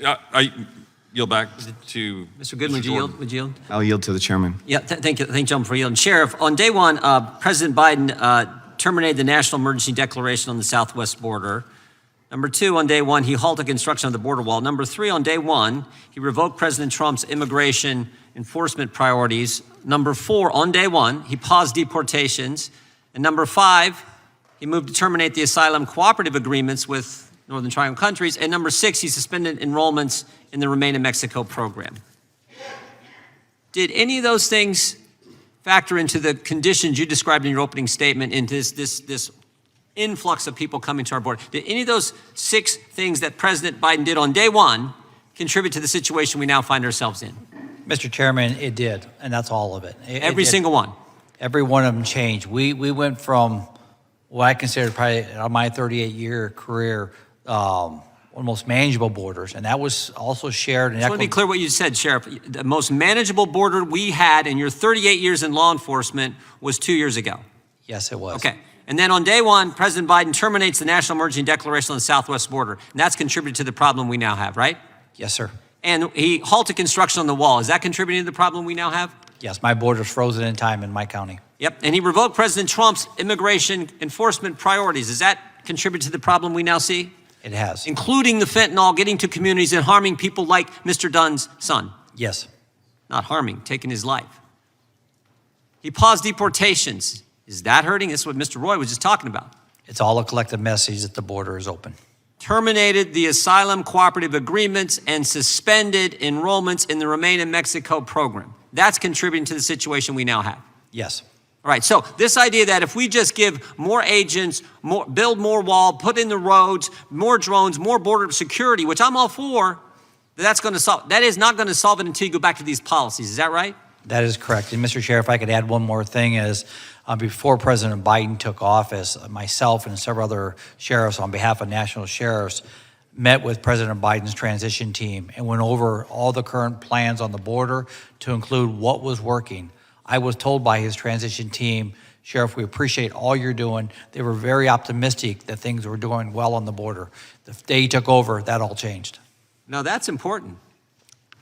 I yield back to Mr. Goodman, would you yield? I'll yield to the chairman. Yeah, thank you, gentlemen, for yielding. Sheriff, on day one, President Biden terminated the national emergency declaration on the southwest border. Number two, on day one, he halted construction of the border wall. Number three, on day one, he revoked President Trump's immigration enforcement priorities. Number four, on day one, he paused deportations. And number five, he moved to terminate the asylum cooperative agreements with Northern Triangle countries. And number six, he suspended enrollments in the Remain in Mexico program. Did any of those things factor into the conditions you described in your opening statement, into this influx of people coming to our border? Did any of those six things that President Biden did on day one contribute to the situation we now find ourselves in? Mr. Chairman, it did, and that's all of it. Every single one? Every one of them changed. We went from what I consider probably my 38-year career, almost manageable borders, and that was also shared. I just want to be clear what you said, Sheriff. The most manageable border we had in your 38 years in law enforcement was 2 years ago. Yes, it was. Okay. And then on day one, President Biden terminates the national emergency declaration on the southwest border, and that's contributed to the problem we now have, right? Yes, sir. And he halted construction on the wall. Is that contributing to the problem we now have? Yes, my border's frozen in time in my county. Yep. And he revoked President Trump's immigration enforcement priorities. Does that contribute to the problem we now see? It has. Including the fentanyl getting to communities and harming people like Mr. Dunn's son? Yes. Not harming, taking his life. He paused deportations. Is that hurting? This is what Mr. Roy was just talking about. It's all a collective message that the border is open. Terminated the asylum cooperative agreements and suspended enrollments in the Remain in Mexico program. That's contributing to the situation we now have. Yes. All right, so this idea that if we just give more agents, build more wall, put in the roads, more drones, more border security, which I'm all for, that is not going to solve it until you go back to these policies. Is that right? That is correct. And Mr. Sheriff, if I could add one more thing is, before President Biden took office, myself and several other sheriffs on behalf of national sheriffs met with President Biden's transition team and went over all the current plans on the border to include what was working. I was told by his transition team, Sheriff, we appreciate all you're doing. They were very optimistic that things were doing well on the border. The day he took over, that all changed. Now that's important.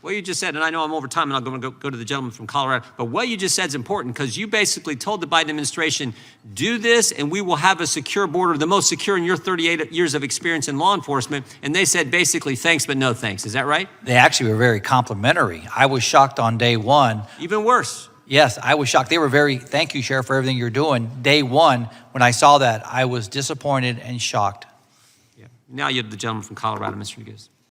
What you just said, and I know I'm over time and I'm going to go to the gentleman from Colorado, but what you just said is important because you basically told the Biden administration, do this and we will have a secure border, the most secure in your 38 years of experience in law enforcement. And they said basically thanks, but no thanks. Is that right? They actually were very complimentary. I was shocked on day one. Even worse. Yes, I was shocked. They were thank you, Sheriff, for everything you're doing. Day one, when I saw that, I was disappointed and shocked. Yeah. Now you have the gentleman from Colorado, Mr. Hughes.